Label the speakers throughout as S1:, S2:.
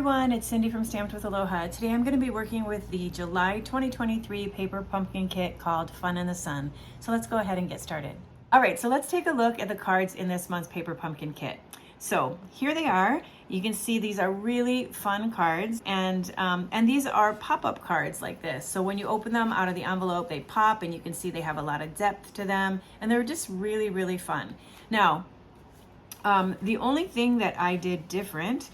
S1: everyone, it's Cindy from Stamped with Aloha. Today I'm going to be working with the July 2023 paper pumpkin kit called Fun in the Sun. So let's go ahead and get started. Alright, so let's take a look at the cards in this month's paper pumpkin kit. So here they are. You can see these are really fun cards, and these are pop-up cards like this. So when you open them out of the envelope, they pop, and you can see they have a lot of depth to them, and they're just really fun. Now, the only thing that I did different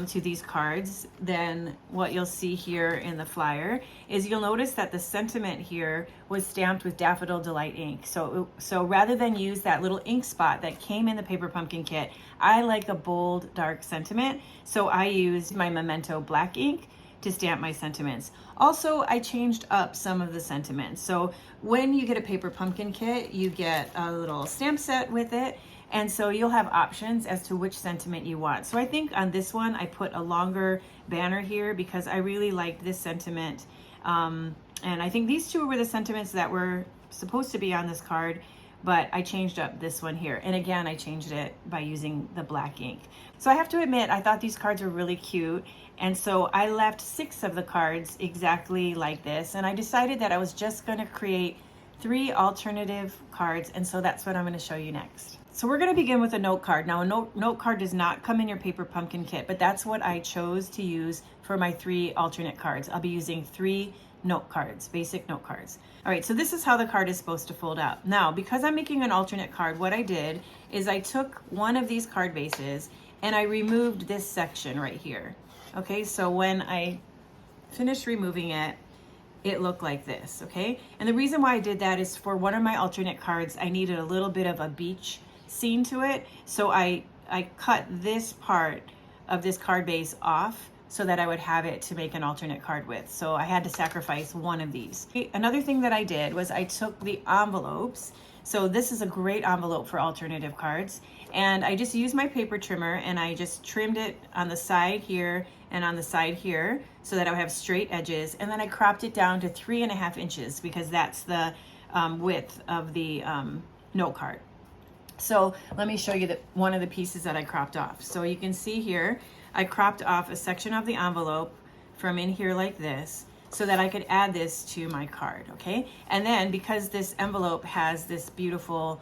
S1: to these cards than what you'll see here in the flyer is you'll notice that the sentiment here was stamped with Daffodil Delight ink. So rather than use that little ink spot that came in the paper pumpkin kit, I like a bold, dark sentiment. So I used my Memento black ink to stamp my sentiments. Also, I changed up some of the sentiments. So when you get a paper pumpkin kit, you get a little stamp set with it. And so you'll have options as to which sentiment you want. So I think on this one, I put a longer banner here because I really liked this sentiment. And I think these two were the sentiments that were supposed to be on this card, but I changed up this one here. And again, I changed it by using the black ink. So I have to admit, I thought these cards were really cute. And so I left 6 of the cards exactly like this. And I decided that I was just gonna create 3 alternative cards. And so that's what I'm gonna show you next. So we're going to begin with a note card. Now, a note card does not come in your paper pumpkin kit, but that's what I chose to use for my 3 alternate cards. I'll be using 3 note cards, basic note cards. All right, so this is how the card is supposed to fold out. Now, because I'm making an alternate card, what I did is I took one of these card bases and I removed this section right here. Okay, so when I finished removing it, it looked like this, okay? And the reason why I did that is for one of my alternate cards, I needed a little bit of a beach scene to it. So I cut this part of this card base off so that I would have it to make an alternate card with. So I had to sacrifice one of these. Another thing that I did was I took the envelopes. So this is a great envelope for alternative cards. And I just used my paper trimmer and I just trimmed it on the side here and on the side here so that I would have straight edges. And then I cropped it down to 3.5 inches because that's the width of the note card. So let me show you one of the pieces that I cropped off. So you can see here, I cropped off a section of the envelope from in here like this so that I could add this to my card, okay? And then because this envelope has this beautiful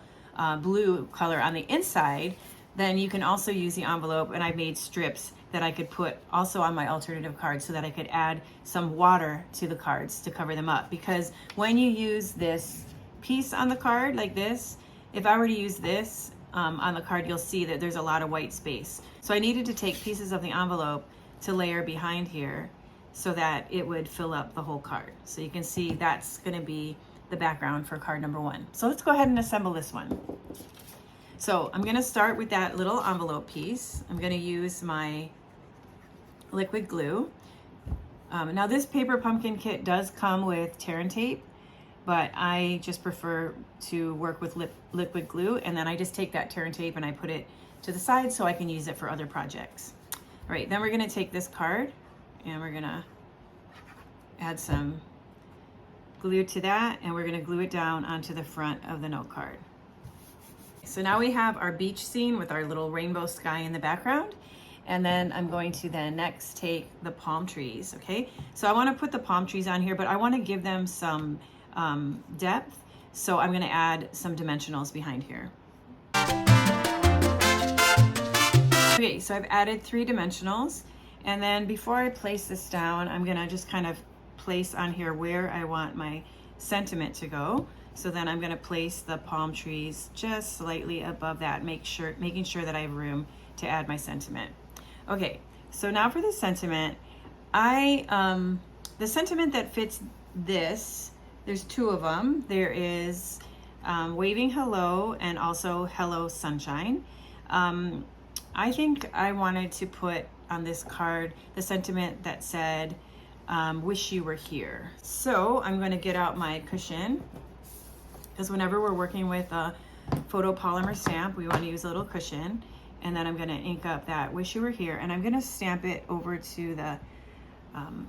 S1: blue color on the inside, then you can also use the envelope, and I made strips that I could put also on my alternative cards so that I could add some water to the cards to cover them up. Because when you use this piece on the card like this, if I were to use this on the card, you'll see that there's a lot of white space. So I needed to take pieces of the envelope to layer behind here so that it would fill up the whole card. So you can see that's gonna be the background for card number 1. So let's go ahead and assemble this one. So I'm gonna start with that little envelope piece. I'm gonna use my liquid glue. Now this paper pumpkin kit does come with tear and tape, but I just prefer to work with liquid glue, and then I just take that tear and tape and I put it to the side so I can use it for other projects. All right, then we're gonna take this card and we're gonna add some glue to that, and we're gonna glue it down onto the front of the note card. So now we have our beach scene with our little rainbow sky in the background. And then I'm going to then next take the palm trees, okay? So I wanna put the palm trees on here, but I wanna give them some depth. So I'm gonna add some dimensionals behind here. Okay, so I've added 3 dimensionals. And then before I place this down, I'm gonna just kind of place on here where I want my sentiment to go. So then I'm gonna place the palm trees just slightly above that, making sure that I have room to add my sentiment. Okay, so now for the sentiment, the sentiment that fits this, there's 2 of them. There is waving hello and also hello sunshine. I think I wanted to put on this card the sentiment that said wish you were here. So I'm going to get out my cushion, because whenever we're working with a photopolymer stamp, we want to use a little cushion. And then I'm going to ink up that wish you were here, and I'm going to stamp it over to the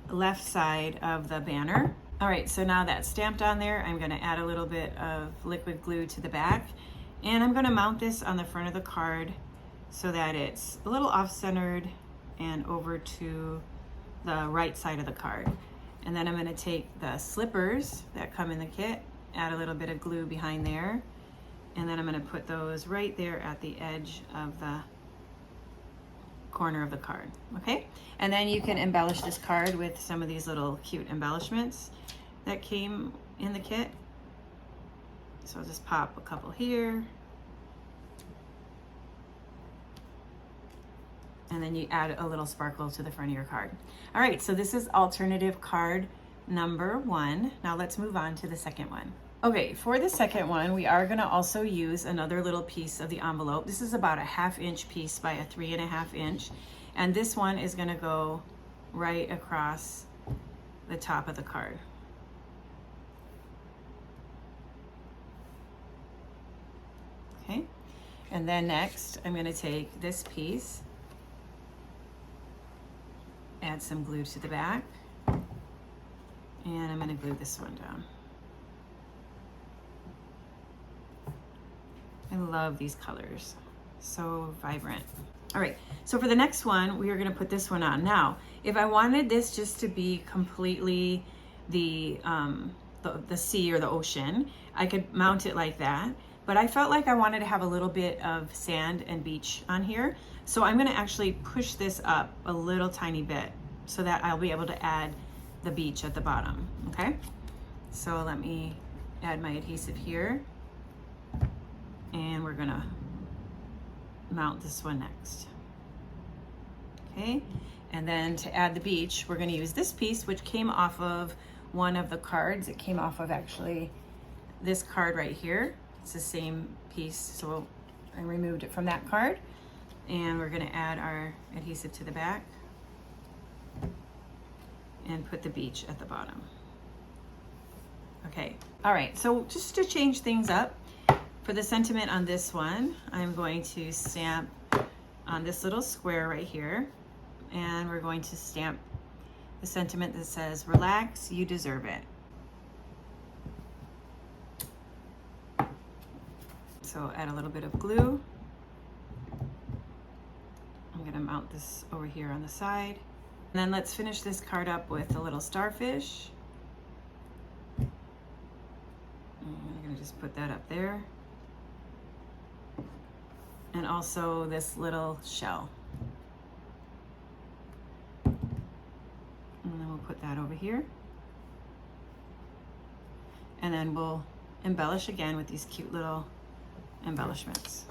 S1: left side of the banner. All right, so now that's stamped on there, I'm going to add a little bit of liquid glue to the back, and I'm going to mount this on the front of the card so that it's a little off-centered and over to the right side of the card. And then I'm going to take the slippers that come in the kit, add a little bit of glue behind there, and then I'm going to put those right there at the edge of the corner of the card. Okay, and then you can embellish this card with some of these little cute embellishments that came in the kit. So I'll just pop a couple here, and then you add a little sparkle to the front of your card. All right, so this is alternative card number 1. Now let's move on to the second one. Okay, for the second one, we are gonna also use another little piece of the envelope. This is about a 1/2 inch piece by a 3.5 inch. And this one is gonna go right across the top of the card. Okay, and then next, I'm gonna take this piece, add some glue to the back, and I'm gonna glue this one down. I love these colors, so vibrant. All right, so for the next one, we are gonna put this one on. Now, if I wanted this just to be completely the sea or the ocean, I could mount it like that, but I felt like I wanted to have a little bit of sand and beach on here. So I'm gonna actually push this up a little tiny bit so that I'll be able to add the beach at the bottom, okay? So let me add my adhesive here, and we're gonna mount this one next. Okay, and then to add the beach, we're gonna use this piece, which came off of one of the cards. It came off of actually this card right here. It's the same piece, so I removed it from that card. And we're gonna add our adhesive to the back and put the beach at the bottom. Okay, all right, so just to change things up, for the sentiment on this one, I'm going to stamp on this little square right here, and we're going to stamp the sentiment that says, "Relax, you deserve it." So add a little bit of glue. I'm gonna mount this over here on the side. And then let's finish this card up with a little starfish. And I'm gonna just put that up there. And also this little shell. And then we'll put that over here. And then we'll embellish again with these cute little embellishments.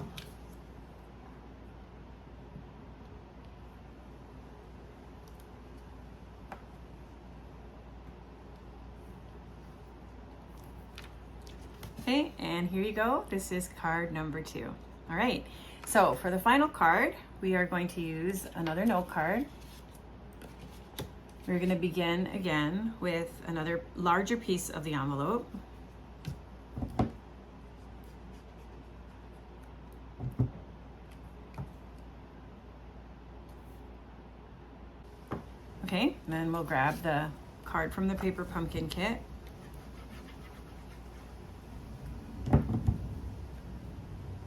S1: Okay, and here you go. This is card number 2. All right, so for the final card, we are going to use another note card. We're going to begin again with another larger piece of the envelope. Okay, and then we'll grab the card from the paper pumpkin kit.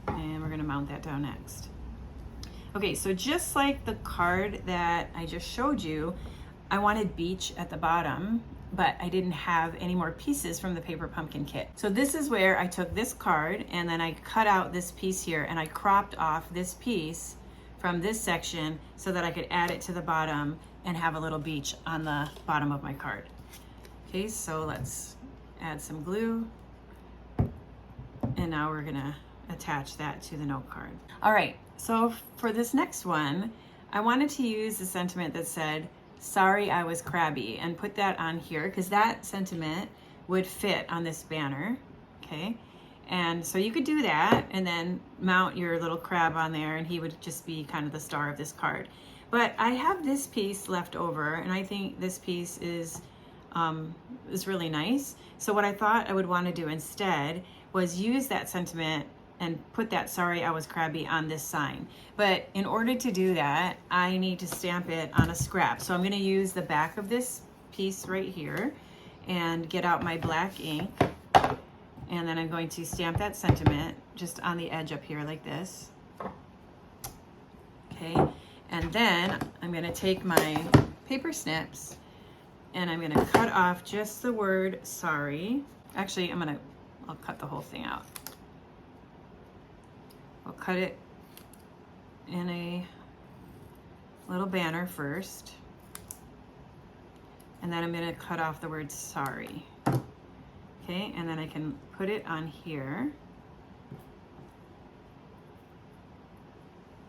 S1: And we're gonna mount that down next. Okay, so just like the card that I just showed you, I wanted beach at the bottom, but I didn't have any more pieces from the paper pumpkin kit. So this is where I took this card and then I cut out this piece here and I cropped off this piece from this section so that I could add it to the bottom and have a little beach on the bottom of my card. Okay, so let's add some glue. And now we're gonna attach that to the note card. All right, so for this next one, I wanted to use the sentiment that said, "Sorry I was crabby," and put that on here because that sentiment would fit on this banner, okay? And so you could do that and then mount your little crab on there and he would just be kind of the star of this card. But I have this piece left over and I think this piece is really nice. So what I thought I would want to do instead was use that sentiment and put that "Sorry I was crabby" on this sign. But in order to do that, I need to stamp it on a scrap. So I'm going to use the back of this piece right here and get out my black ink. And then I'm going to stamp that sentiment just on the edge up here like this. Okay. And then I'm going to take my paper snips and I'm going to cut off just the word sorry. Actually, I'll cut the whole thing out. I'll cut it in a little banner first. And then I'm going to cut off the word sorry. Okay, and then I can put it on here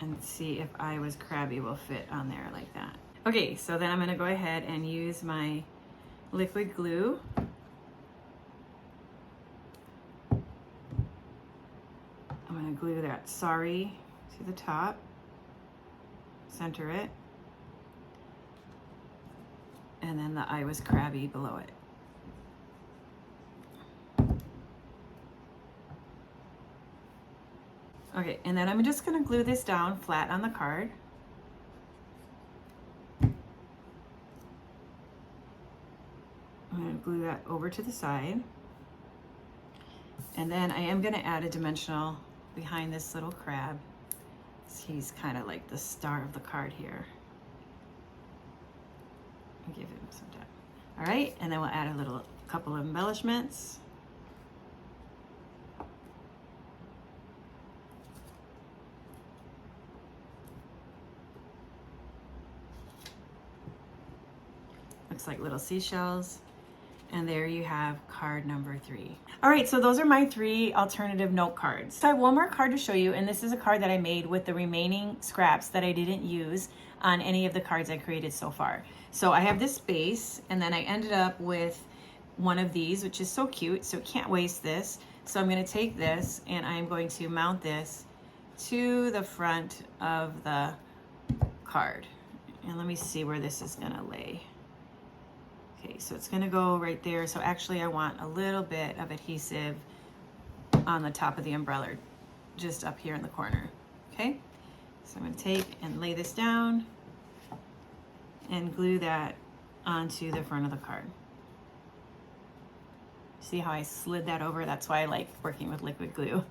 S1: and see if I was crabby will fit on there like that. Okay, so then I'm going to go ahead and use my liquid glue. I'm going to glue that sorry to the top, center it, and then the I was crabby below it. Okay, and then I'm just going to glue this down flat on the card. I'm going to glue that over to the side. And then I am going to add a dimensional behind this little crab. He's kind of like the star of the card here. I'll give him some depth. All right, and then we'll add a couple of embellishments. Looks like little seashells. And there you have card number 3. All right, so those are my 3 alternative note cards. So I have one more card to show you, and this is a card that I made with the remaining scraps that I didn't use on any of the cards I created so far. So I have this base, and then I ended up with one of these, which is so cute, so can't waste this. So I'm going to take this, and I'm going to mount this to the front of the card. And let me see where this is going to lay. Okay, so it's gonna go right there. So actually I want a little bit of adhesive on the top of the umbrella, just up here in the corner, okay? So I'm gonna take and lay this down and glue that onto the front of the card. See how I slid that over? That's why I like working with liquid glue.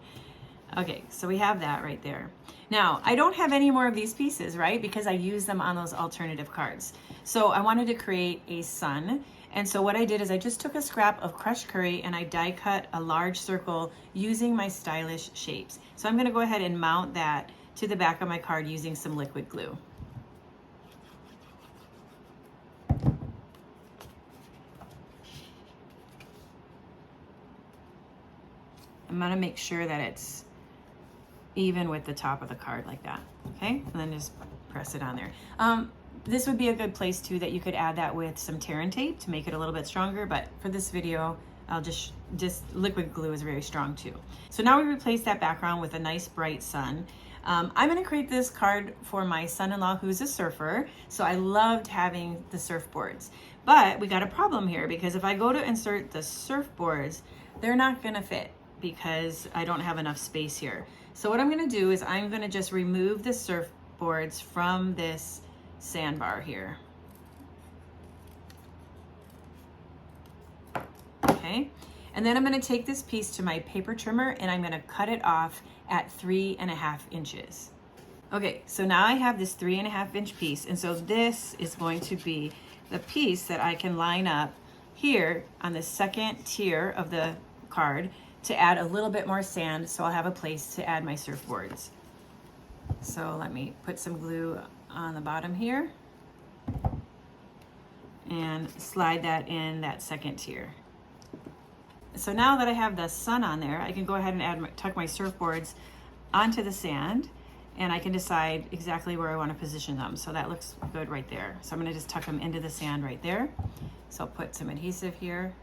S1: Okay, so we have that right there. Now, I don't have any more of these pieces, right? Because I used them on those alternative cards. So I wanted to create a sun. And so what I did is I just took a scrap of crushed curry and I die cut a large circle using my stylish shapes. So I'm gonna go ahead and mount that to the back of my card using some liquid glue. I'm gonna make sure that it's even with the top of the card like that, okay? And then just press it on there. This would be a good place too that you could add that with some tear and tape to make it a little bit stronger, but for this video, I'll just liquid glue is very strong too. So now we replace that background with a nice bright sun. I'm gonna create this card for my son-in-law who's a surfer, so I loved having the surfboards. But we got a problem here because if I go to insert the surfboards, they're not gonna fit because I don't have enough space here. So what I'm gonna do is I'm gonna just remove the surfboards from this sandbar here. Okay, and then I'm gonna take this piece to my paper trimmer and I'm gonna cut it off at 3.5 inches. Okay, so now I have this 3.5 inch piece, and so this is going to be the piece that I can line up here on the second tier of the card to add a little bit more sand so I'll have a place to add my surfboards. So let me put some glue on the bottom here and slide that in that second tier. So now that I have the sun on there, I can go ahead and tuck my surfboards onto the sand, and I can decide exactly where I want to position them. So that looks good right there. So I'm going to just tuck them into the sand right there. So I'll put some adhesive here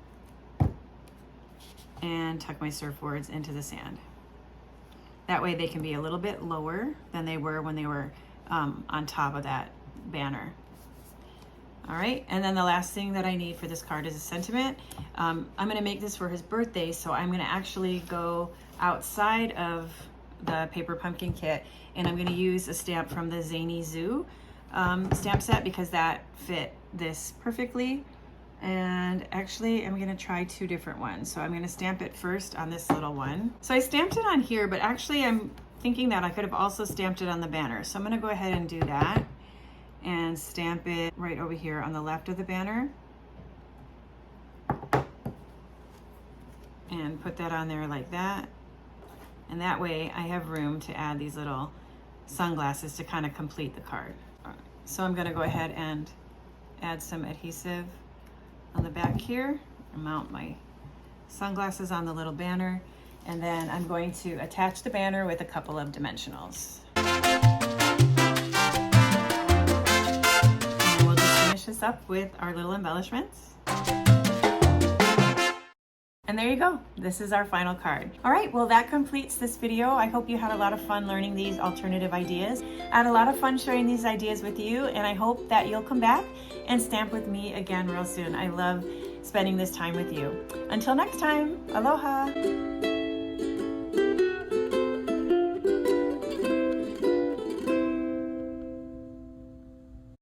S1: and tuck my surfboards into the sand. That way they can be a little bit lower than they were when they were on top of that banner. All right, and then the last thing that I need for this card is a sentiment. I'm gonna make this for his birthday, so I'm gonna actually go outside of the paper pumpkin kit and I'm gonna use a stamp from the Zany Zoo stamp set because that fit this perfectly. And actually I'm gonna try 2 different ones. So I'm gonna stamp it first on this little one. So I stamped it on here, but actually I'm thinking that I could have also stamped it on the banner. So I'm gonna go ahead and do that and stamp it right over here on the left of the banner. And put that on there like that. And that way I have room to add these little sunglasses to kind of complete the card. So I'm gonna go ahead and add some adhesive on the back here and mount my sunglasses on the little banner. And then I'm going to attach the banner with a couple of dimensionals. And we'll just finish this up with our little embellishments. And there you go. This is our final card. All right, well, that completes this video. I hope you had a lot of fun learning these alternative ideas. I had a lot of fun sharing these ideas with you, and I hope that you'll come back and stamp with me again real soon. I love spending this time with you. Until next time, aloha.